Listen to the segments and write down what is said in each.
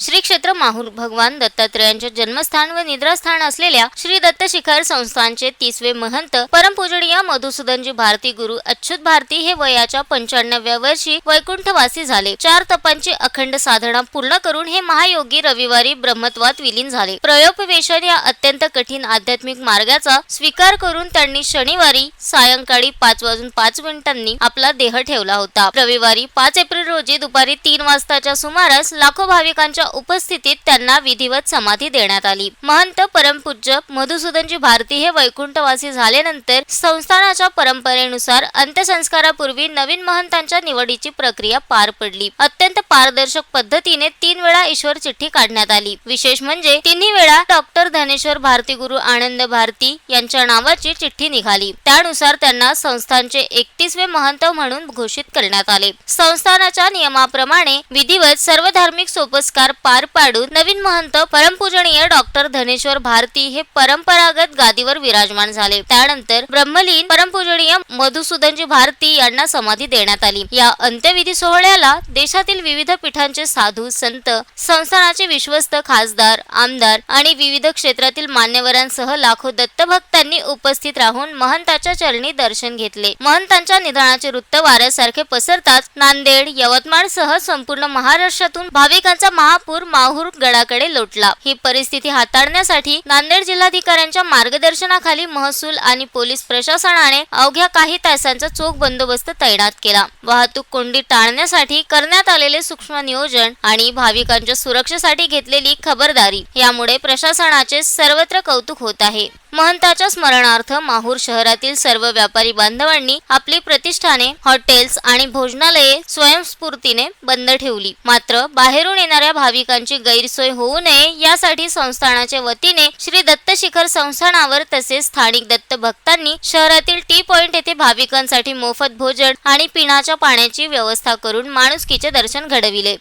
श्री क्षेत्र माहूर भगवान दत्तात्रेयांचे जन्मस्थान व निद्रास्थान असलेल्या श्री दत्त शिखर संस्थानचे 30वे महंत परमपूजनीय मधुसूदनजी भारती गुरु अच्युत भारती हे वयाच्या 95व्या वर्षी वैकुंठवासी झाले। 4 तपांची अखंड साधना पूर्ण करून हे महायोगी रविवारी ब्रह्मत्वात विलीन झाले। प्रयोपवेशन या अत्यंत कठीण आध्यात्मिक मार्गाचा स्वीकार करून त्यांनी शनिवारी सायंकाळी 5:05 आपला देह ठेवला होता। रविवारी 5 एप्रिल रोजी दुपारी 3 वाजताच्या सुमारास लाखो भाविकांच्या उपस्थितीत त्यांना विधिवत समाधी देण्यात आली। महंत परमपूज्य मधुसूदनजी भारती हे वैकुंठवासी झाल्यानंतर संस्थानाच्या परंपरेनुसार अंत्यसंस्कारापूर्वी नवीन महंतांच्या निवडीची प्रक्रिया पार पडली। अत्यंत पारदर्शक पद्धतीने 3 वेळा ईश्वर चिठ्ठी काढण्यात आली। विशेष म्हणजे तिन्ही वेळा डॉक्टर धनेश्वर भारती गुरु आनंद भारती यांच्या नावाची चिठ्ठी निघाली। त्यानुसार त्यांना संस्थानचे 31वे महंत म्हणून घोषित करण्यात आले। संस्थानाच्या नियमाप्रमाणे विधिवत सर्व धार्मिक सोपस्कार पार पाडून नवीन महंत परमपूजनीय डॉक्टर धनेश्वर भारती हे परंपरागत गादीवर विराजमान झाले। त्यानंतर ब्रह्मलीन परमपूजनीय मधुसूदनजी भारती यांना समाधी देण्यात आली। या अंत्यविधी सोहळ्याला देशातील विविध पीठांचे साधू संत, संस्थानाचे विश्वस्त, खासदार, आमदार आणि विविध क्षेत्रातील मान्यवरांसह लाखो दत्तभक्तांनी उपस्थित राहून महंताच्या चरणी दर्शन घेतले। महंतांच्या निधनाचे वृत्त वाऱ्यासारखे पसरताच नांदेड, यवतमाळ सह संपूर्ण महाराष्ट्रातून भाविकांचा महापूर माहूर गडाकडे लोटला। ही परिस्थिती हाताळण्यासाठी नांदेड जिल्हाधिकाऱ्यांच्या मार्गदर्शनाखाली महसूल आणि पोलीस प्रशासनाने अवघ्या काही तासांचा चोख बंदोबस्त तैनात केला। वाहतूक कोंडी टाळण्यासाठी करण्यात आलेले सूक्ष्म नियोजन आणि भाविकांच्या सुरक्षेसाठी घेतलेली खबरदारी यामुळे प्रशासनाचे सर्वत्र कौतुक होत आहे। महंताच्या स्मरणार्थ माहूर शहरातील सर्व व्यापारी बांधवांनी आपली प्रतिष्ठाने, हॉटेल्स आणि भोजनालये स्वयंस्फूर्तीने बंद ठेवली। मात्र बाहेरून येणाऱ्या भाविकांची गैरसोय होऊ नये यासाठी संस्थानाच्या वतीने श्री दत्त शिखर संस्थानावर तसेच स्थानिक दत्त भक्तांनी शहरातील टी पॉइंट येथे भाविकांसाठी मोफत भोजन आणि पिण्याच्या पाण्याची व्यवस्था करून माणुसकीचे दर्शन घडविले।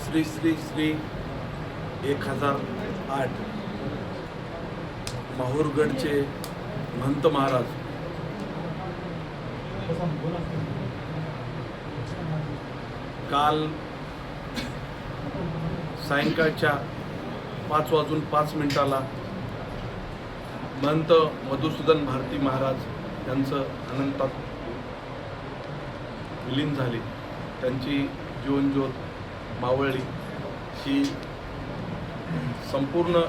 श्री श्री श्री 1008 माहूरगडचे महंत महाराज काल सायंकाळच्या 5:05 महंत मधुसूदन भारती महाराज यांचं अनंतात विलीन झाले। त्यांची जीवनज्योत मावळली ही संपूर्ण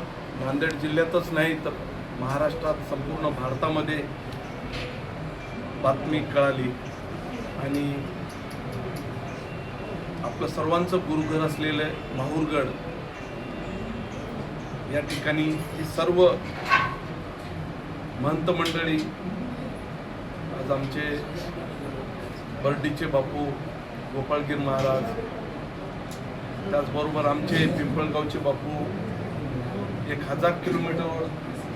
नांदेड जिल्ह्यातच नाही तर महाराष्ट्रात संपूर्ण भारतामध्ये बातमी कळाली आणि आपलं सर्वांचं गुरुघर असलेलं माहूरगड या ठिकाणी ही सर्व महंत मंडळी आज आमचे बर्डीचे बापू गोपाळगीर महाराज, त्याचबरोबर आमचे पिंपळगावचे बापू 1000 किलोमीटरवर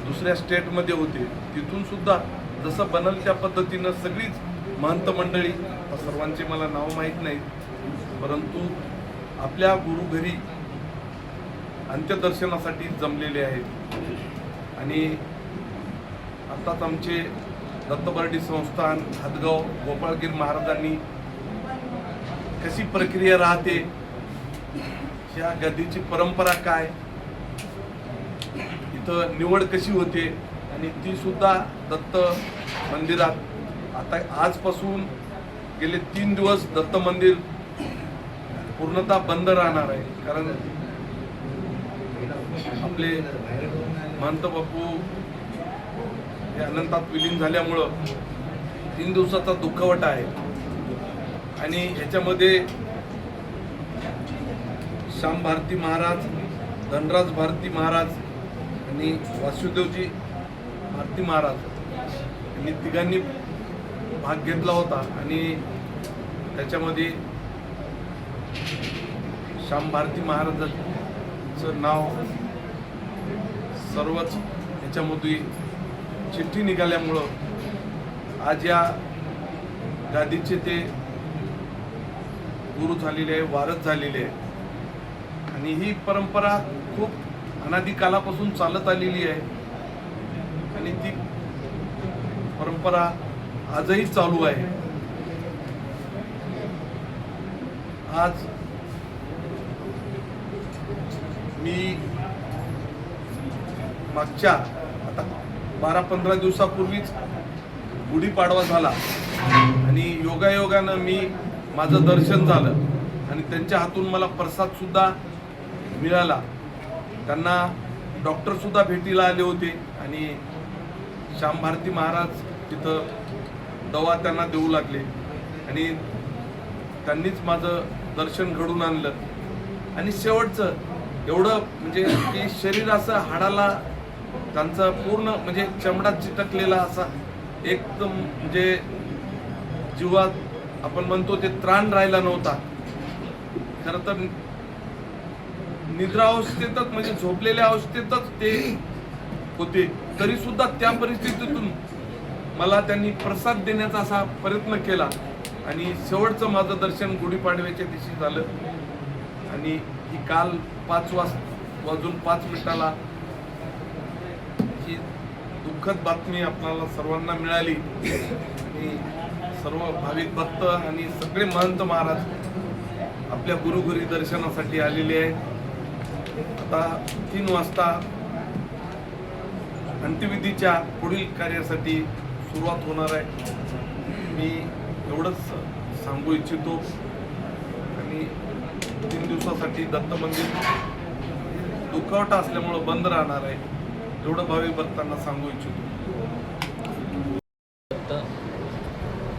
दुसऱ्या स्टेटमध्ये होते, तिथून सुद्धा जसं बनल त्या पद्धतीनं सगळीच महंत मंडळी, सर्वांचे मला नाव माहीत नाही, परंतु आपल्या गुरुघरी अंत्यदर्शनासाठी जमलेले आहेत। आणि आताच आमचे दत्तबर्डी संस्थान हातगाव गोपाळगीर महाराजांनी कशी प्रक्रिया राहते, या गदीची परंपरा काय, इथं निवड कशी होते आणि ती सुद्धा दत्त मंदिरात आता आजपासून गेले 3 दिवस दत्त मंदिर पूर्णतः बंद राहणार आहे। कारण आपले महंत बापू हे अनंतात विलीन झाल्यामुळं 3 दिवसाचा दुःखवटा आहे आणि याच्यामध्ये श्याम भारती महाराज, धनराज भारती महाराज आणि वासुदेवजी भारती महाराज यांनी तिघांनी भाग घेतला होता आणि त्याच्यामध्ये श्याम भारती महाराजांचं नाव सर्वच याच्यामध्ये चिठ्ठी निघाल्यामुळं आज या गादीचे ते गुरु झालेले आहे, वारस झालेले आहे आणि ही परंपरा खूप अनादी कालापासून चालत आलेली आहे आणि ती परंपरा आजही चालू आहे। आज मी मागच्या आता 12-15 दिवसापूर्वीच गुढीपाडवा झाला आणि योगायोगानं माझं दर्शन झालं आणि त्यांच्या हातून मला प्रसाद सुद्धा मिळाला. त्यांना डॉक्टर सुद्धा भेटीला आले होते आणि श्याम भारती महाराज तिथं दवा त्यांना देऊ लागले आणि त्यांनीच माझं दर्शन घडून आणलं. आणि शेवटचं एवढं म्हणजे की शरीर असं हाडाला त्यांचा पूर्ण म्हणजे चमडा चिटकलेला असा एकदम म्हणजे जीवात आपण म्हणतो ते त्राण राहिला नव्हता. खरं तर निद्रावस्थेतच म्हणजे झोपलेल्या अवस्थेतच ते होते, तरी सुद्धा त्या परिस्थितीतून मला त्यांनी प्रसाद देण्याचा असा प्रयत्न केला आणि शेवटचं माझं दर्शन गुढीपाडव्याच्या दिवशी झालं. आणि ही काल 5:05 ही दुःखद बातमी आपल्याला सर्वांना मिळाली आणि सर्व भाविक भक्त आणि सगळे महंत महाराज आपल्या गुरुघरी दर्शनासाठी आलेले आहेत. आता 3 वाजता अंत्यविधीच्या पुढील कार्यासाठी सुरुवात होणार आहे. मी एवढंच सांगू इच्छितो आणि 3 दिवसासाठी दत्त मंदिर दुखावटा असल्यामुळं बंद राहणार आहे एवढं भाविक भक्तांना सांगू इच्छितो.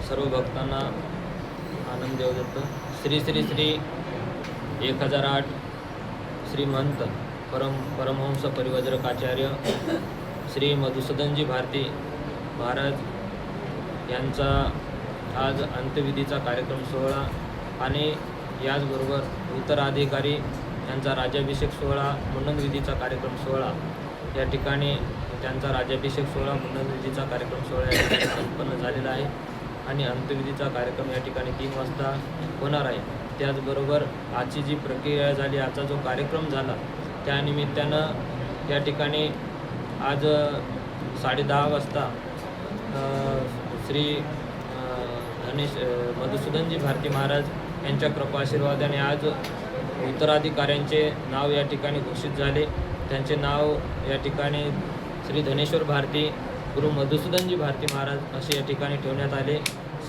सर्व भक्तांना आनंद देव देतो. श्री श्री श्री 1008 श्रीमंत परमहंस परिवज्रक आचार्य श्री मधुसूदनजी भारती महाराज यांचा आज अंत्यविधीचा कार्यक्रम सोहळा आणि याचबरोबर उत्तराधिकारी यांचा राज्याभिषेक सोहळा, मुंडनविधीचा कार्यक्रम सोहळा या ठिकाणी त्यांचा राज्याभिषेक सोहळा, मुंडनविधीचा कार्यक्रम सोहळा या ठिकाणी संपन्न झालेला आहे आणि अंत्यविधीचा कार्यक्रम या ठिकाणी 3 वाजता होणार आहे. त्याचबरोबर आजची जी प्रक्रिया झाली, आजचा जो कार्यक्रम झाला त्यानिमित्तानं या ठिकाणी आज 10:30 वाजता श्री मधुसूदनजी भारती महाराज यांच्या कृपा आशीर्वादाने आज उत्तराधिकाऱ्यांचे नाव या ठिकाणी घोषित झाले. त्यांचे नाव या ठिकाणी श्री धनेश्वर भारती गुरु मधुसूदनजी भारती महाराज असे या ठिकाणी ठेवण्यात आले.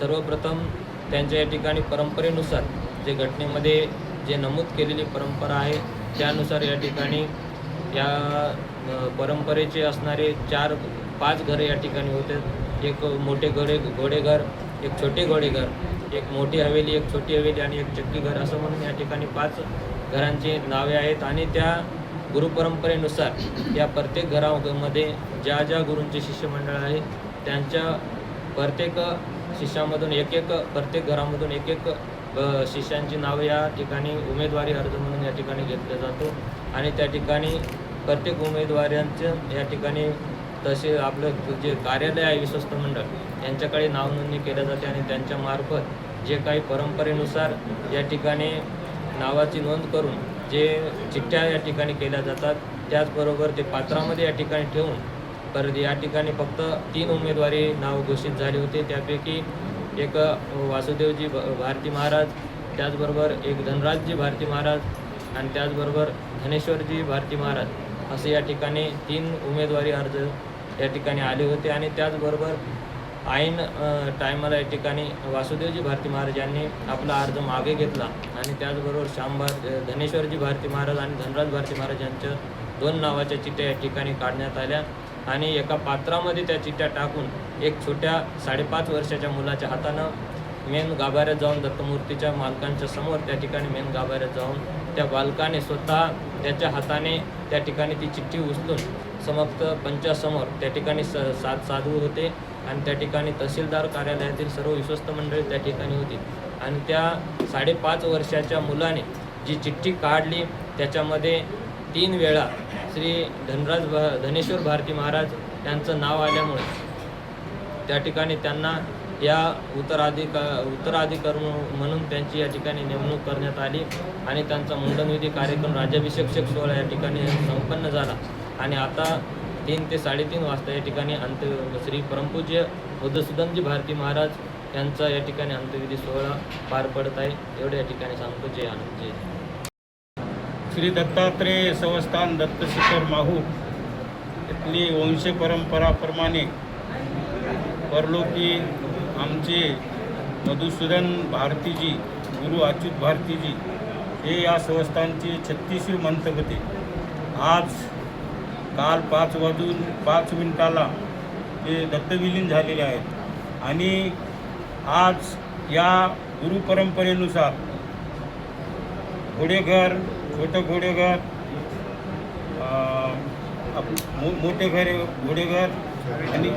सर्वप्रथम त्यांच्या या ठिकाणी परंपरेनुसार जे घटनेमध्ये जे नमूद केलेली परंपरा आहे त्यानुसार या ठिकाणी या परंपरेचे असणारे 4-5 घरे या ठिकाणी होते. एक मोठे घोडेघर, एक छोटे घोडेघर, एक मोठी हवेली, एक छोटी हवेली आणि एक चक्की घर असं म्हणून या ठिकाणी 5 घरांची नावे आहेत. आणि त्या गुरुपरंपरेनुसार या प्रत्येक घरामध्ये ज्या ज्या गुरूंचे शिष्यमंडळ आहे त्यांच्या प्रत्येक शिष्यामधून प्रत्येक घरामधून एक शिष्यांची नावे या ठिकाणी उमेदवारी अर्ज म्हणून या ठिकाणी घेतला जातो आणि त्या ठिकाणी प्रत्येक उमेदवारांचं या ठिकाणी तसे आपलं जे कार्यालय आहे विश्वस्त मंडळ यांच्याकडे नाव नोंदणी केल्या जाते आणि त्यांच्यामार्फत जे काही परंपरेनुसार या ठिकाणी नावाची नोंद करून जे चिठ्ठ्या या ठिकाणी केल्या जातात त्याचबरोबर ते पात्रामध्ये या ठिकाणी ठेवून परत या ठिकाणी फक्त 3 उमेदवारी नाव घोषित झाले होते. त्यापैकी एक वासुदेवजी भारती महाराज, त्याचबरोबर एक धनराजजी भारती महाराज आणि त्याचबरोबर धनेश्वरजी भारती महाराज असे या ठिकाणी 3 उमेदवारी अर्ज या ठिकाणी आले होते. आणि त्याचबरोबर ऐन टायमाला या ठिकाणी वासुदेवजी भारती महाराज यांनी आपला अर्ज मागे घेतला आणि त्याचबरोबर धनेश्वरजी भारती महाराज आणि धनराज भारती महाराज यांच्या 2 नावाच्या चिठ्ठ्या या ठिकाणी काढण्यात आल्या आणि एका पात्रामध्ये त्या चिठ्ठ्या टाकून एक छोट्या 5.5 वर्षाच्या मुलाच्या हातानं मेन गाभाऱ्यात जाऊन दत्तमूर्तीच्या मालकांच्या समोर त्या ठिकाणी मेन गाभाऱ्यात जाऊन त्या बालकाने स्वतः त्याच्या हाताने त्या ठिकाणी ती चिठ्ठी उचलून समस्त पंचासमोर त्या ठिकाणी 7 साधू होते आणि त्या ठिकाणी तहसीलदार कार्यालयातील सर्व विश्वस्त मंडळी त्या ठिकाणी होती आणि त्या 5.5 वर्षाच्या मुलाने जी चिठ्ठी काढली त्याच्यामध्ये 3 वेळा श्री धनेश्वर भारती महाराज यांचं नाव आल्यामुळे त्या ठिकाणी त्यांना या उत्तराधिकार म्हणून त्यांची या ठिकाणी नेमणूक करण्यात आली आणि त्यांचा मुंडनविधी कार्यक्रम राज्याभिषेक सोहळा या ठिकाणी संपन्न झाला आणि आता 3 ते 3:30 वाजता या ठिकाणी श्री परमपूज्य मधुसूदनजी भारती महाराज यांचा या ठिकाणी अंत्यविधी सोहळा पार पडत आहे. एवढे या ठिकाणी सांगतो. जय आनंद जय. श्री दत्तात्रेय संस्थान दत्तशिखर माहू इथली वंश परंपराप्रमाणे परलोकी आमचे मधुसूदन भारतीजी, गुरु अच्युत भारतीजी हे या संस्थानचे 36वे मंत होते. आज काल 5:05 ते दत्तविलीन झालेले आहेत आणि आज या गुरुपरंपरेनुसार घोडेघर, छोटं घोडेघर, मोठे घोडेघर आणि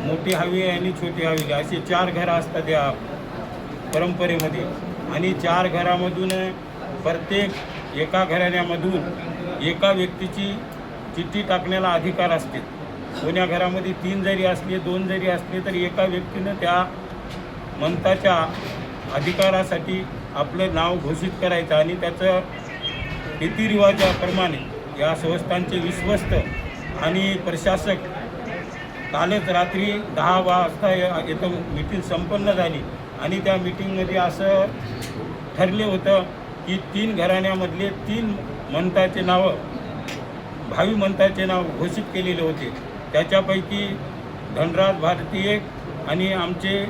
मोठी हवेली आणि छोटी हवेली असे 4 घरं असतात या परंपरेमध्ये. आणि 4 घरामधून प्रत्येक एका घराण्यामधून एका व्यक्तीची चिठ्ठी टाकण्याला अधिकार असते. कोण्या घरामध्ये 3 जरी असले, 2 जरी असले तरी एका व्यक्तीनं त्या मंताच्या अधिकारासाठी आपलं नाव घोषित करायचं आणि त्याचं रीतिरिवाजाप्रमाणे या संस्थांचे विश्वस्त आणि प्रशासक कालच रात्री 10 वाजता इथं मीटिंग संपन्न झाली आणि त्या मीटिंगमध्ये असं ठरले होतं की 3 घराण्यामधले 3 मंताचे नावं, भावी मंताचे नाव घोषित केलेले होते. त्याच्यापैकी धनराज भारती एक आणि आमचे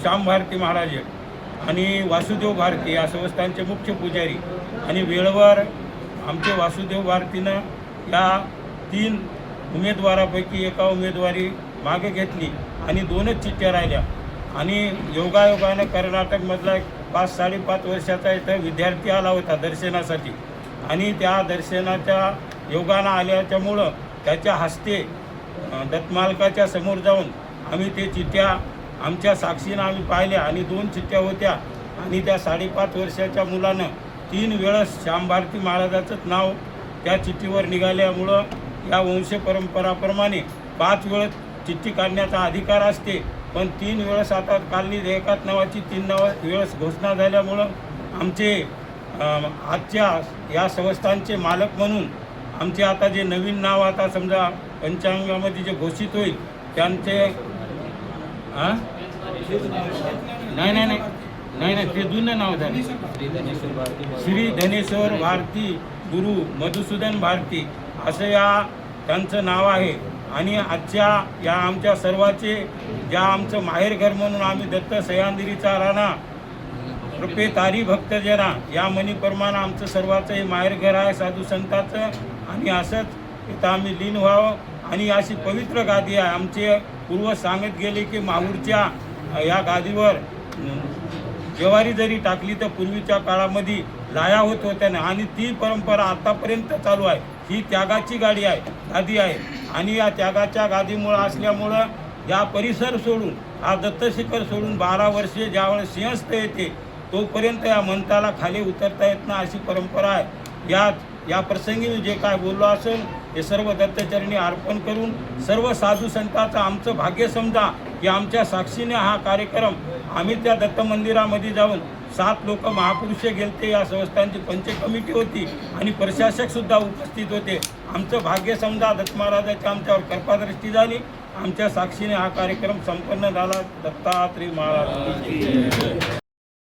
श्याम भारती महाराज एक आणि वासुदेव भारती या संस्थानचे मुख्य पुजारी. आणि वेळेवर आमचे वासुदेव भारतीनं या 3 उमेदवारापैकी एका उमेदवारी मागे घेतली आणि 2च चिठ्ठ्या राहिल्या. आणि योगायोगानं कर्नाटकमधला 5-5.5 वर्षाचा इथं विद्यार्थी आला होता दर्शनासाठी आणि त्या दर्शनाच्या योगानं आल्याच्यामुळं त्याच्या हस्ते दत्तमालकाच्या समोर जाऊन आम्ही ते चिठ्ठ्या आमच्या साक्षीनं आम्ही पाहिल्या आणि 2 चिठ्ठ्या होत्या आणि त्या 5.5 वर्षाच्या मुलानं 3 वेळेस श्याम भारती महाराजाचंच नाव त्या चिठ्ठीवर निघाल्यामुळं या वंश परंपराप्रमाणे 5 वेळेस चिठ्ठी काढण्याचा अधिकार असते. पण 3 वेळेस आता कालनी एकाच नावाची 3 वेळेस घोषणा झाल्यामुळं आमचे आजच्या या संस्थानचे मालक म्हणून आमचे आता जे नवीन नाव आता समजा पंचांगामध्ये जे घोषित होईल त्यांचे नाही ते जुनं नाव झाले श्री धनेश्वर भारती गुरु मधुसूदन भारती असं या त्यांचं नाव आहे. आणि आजच्या या आमच्या सर्वाचे ज्या आमचं माहेरघर म्हणून आम्ही दत्त सह्याद्रीचा राणा कृपे तारी भक्तजना या म्हणीप्रमाणे आमचं सर्वाचं हे माहेरघर आहे साधू संताचं. आणि असंच इथं आम्ही लीन व्हावं आणि अशी पवित्र गादी आहे. आमचे पूर्वज सांगत गेले की माहूरच्या या गादीवर ज्वारी जरी टाकली तर पूर्वीच्या काळामध्ये लाया होत होत्या ना आणि ती परंपरा आतापर्यंत चालू आहे. ही त्यागाची गादी आहे आणि या त्यागाच्या गादीमुळं असल्यामुळं या परिसर सोडून हा दत्तशिखर सोडून 12 वर्षे ज्यावेळेस सिंहस्थ येते तोपर्यंत या मंताला खाली उतरता येत ना अशी परंपरा आहे. या प्रसंगी मी जे काय बोललो असेल हे सर्व दत्तचरणी अर्पण करून सर्व साधू संतांचं आमचं भाग्य समजा की आमच्या साक्षीने हा कार्यक्रम आम्ही त्या दत्त मंदिरामध्ये जाऊन 7 लोक महापुरुष गेलते. या संस्थांची पंच कमिटी होती आणि प्रशासकसुद्धा उपस्थित होते. आमचं भाग्य समजा दत्त महाराजाची आमच्यावर कृपादृष्टी झाली. आमच्या साक्षीने हा कार्यक्रम संपन्न झाला. दत्तात्रेय महाराज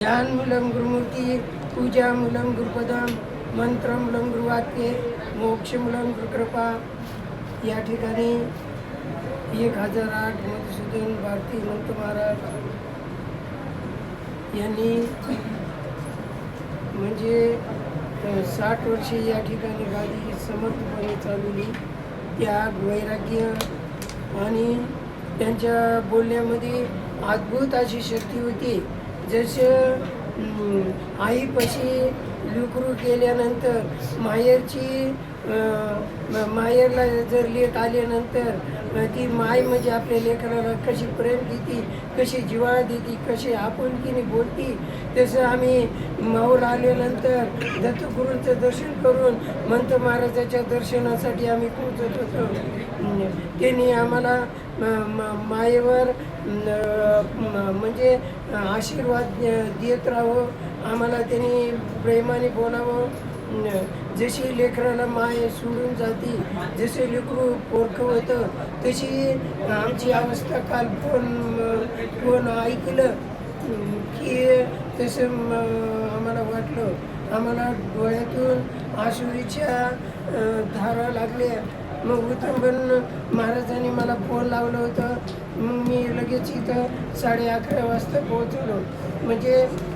ध्यान मूलम गुरुमूर्ती, पूजा मूलम गुरुपदम, मंत्र मूलम गुरुवाक्ये, मोक्ष मूलम गुरुकृपा. या ठिकाणी 1008 मधुसूदन भारती मंत महाराज यांनी म्हणजे 60 वर्षे या ठिकाणी गादी समर्थपणे चालवली. त्याग, वैराग्य आणि त्यांच्या बोलण्यामध्ये अद्भुत अशी शक्ती होती. जसं आईपाशी लेकरू केल्यानंतर माहेरला जर लेक आल्यानंतर ती माय म्हणजे आपल्या लेकराला कशी प्रेम देती, कशी जिव्हाळा देती, कशी आपुलकीने बोलती, तसं आम्ही माहूर आल्यानंतर दत्तगुरूंचं दर्शन करून मंत महाराजाच्या दर्शनासाठी आम्ही पोचत होतो. त्यांनी आम्हाला मायेवर म्हणजे आशीर्वाद देत राहावं, आम्हाला त्यांनी प्रेमाने बोलावं जशी लेकराला माय सोडून जाते, जसे लेकरू पोरकं होतं, तशी आमची अवस्था काल फोन ऐकलं की तसं आम्हाला वाटलं, आम्हाला डोळ्यातून आसुरीच्या धारा लागल्या. मग उत्तमबन महाराजांनी मला फोन लावलं होतं. मग मी लगेच इथं 11:30 वाजता पोहोचलो. म्हणजे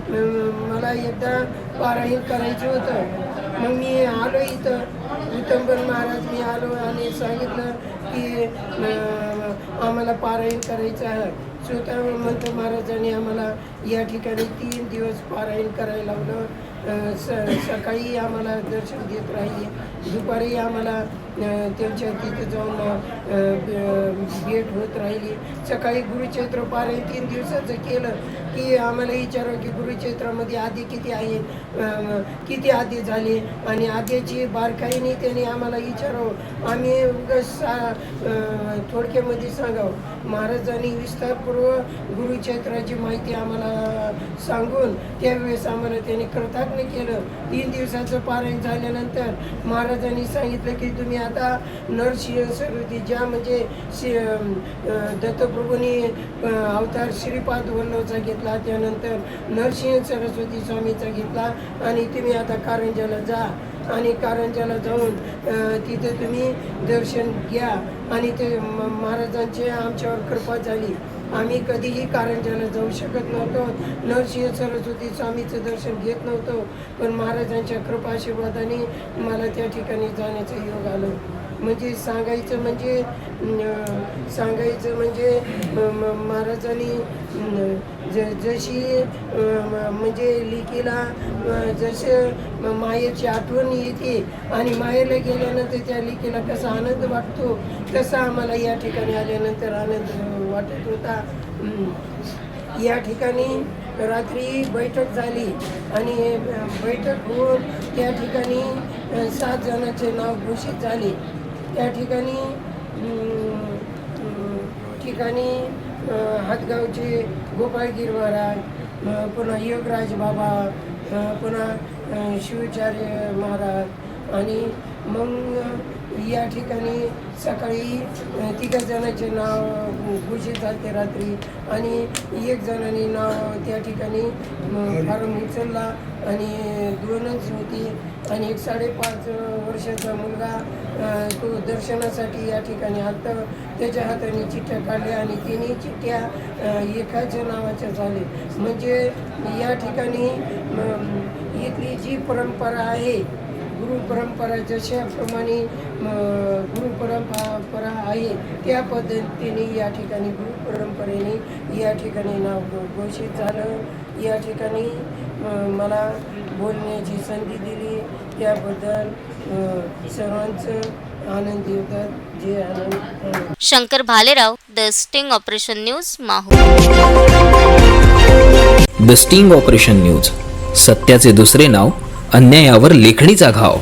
मला एकदा पारायण करायचं होतं. मग मी आलो इथं. उत्तमबन महाराज मी आलो आणि सांगितलं की आम्हाला पारायण करायचं आहे. स्वतः मंत्र महाराजांनी आम्हाला या ठिकाणी 3 दिवस पारायण करायला लावलं. सकाळी आम्हाला दर्शन देत राहिले, दुपारी आम्हाला त्यांच्या तिथे जाऊन भेट होत राहिली. सकाळी गुरुचैत्र पारायण 3 दिवसाचं केलं की आम्हाला विचारावं की गुरुचैत्रामध्ये आधी किती आहे, किती आधी झाले आणि आधीची बारकाईने त्यांनी आम्हाला विचारावं. आम्ही उगाच थोडक्यामध्ये सांगावं. महाराजांनी विस्तारपूर्वक गुरुचैत्राची माहिती आम्हाला सांगून त्यावेळेस आम्हाला त्यांनी कृतज्ञ केलं. 3 दिवसाचं पारायण झाल्यानंतर महाराजांनी सांगितलं की तुम्ही आता नरसिंह सरस्वती ज्या म्हणजे दत्तप्रभूंनी अवतार श्रीपाद वल्लभचा घेतला, त्यानंतर नरसिंह सरस्वती स्वामीचा घेतला आणि तुम्ही आता कारंजाला जा आणि कारंजाला जाऊन तिथे तुम्ही दर्शन घ्या. आणि ते महाराजांची आमच्यावर कृपा झाली. आम्ही कधीही कारंजाला जाऊ शकत नव्हतो, नरसिंह सरस्वती स्वामीचं दर्शन घेत नव्हतो, पण महाराजांच्या कृपाशीर्वादाने मला त्या ठिकाणी जाण्याचं योग आलं. म्हणजे सांगायचं म्हणजे महाराजांनी जशी म्हणजे लेकीला जसं मायेची आठवण येते आणि मायेला गेल्यानंतर त्या लेकीला कसा आनंद वाटतो, तसा आम्हाला या ठिकाणी आल्यानंतर आनंद वाटत होता. या ठिकाणी रात्री बैठक झाली आणि बैठक होऊन त्या ठिकाणी 7 जणांचे नाव घोषित झाले. त्या ठिकाणी हातगावचे गोपाळगीर महाराज, पुन्हा योगराज बाबा, पुन्हा शिवाचार्य महाराज आणि मग या ठिकाणी सकाळी 3 जणांचे नाव घोषित झाले रात्री आणि 1 जणांनी नाव त्या ठिकाणी फॉर्म उचलला आणि 2च होती आणि एक 5.5 वर्षाचा मुलगा तो दर्शनासाठी या ठिकाणी आलता. त्याच्या हाताने चिठ्ठ्या काढल्या आणि तिन्ही चिठ्ठ्या एकाच नावाच्या झाले. म्हणजे या ठिकाणी इथली जी परंपरा आहे, गुरु परंपरा जशाप्रमाणे गुरु परंपरा आहे त्या पद्धतीने या ठिकाणी गुरु परंपरेने या ठिकाणी नाव घोषित झालं. या ठिकाणी मला बोलण्याची संधी दिली त्याबद्दल सर्वांचं आनंद होतात. जे आनंद. Shankar Bhalerao, the sting operation news, Mahur. The sting operation news, सत्याचे दुसरे नाव, अन्यायावर लेखणीचा घाव.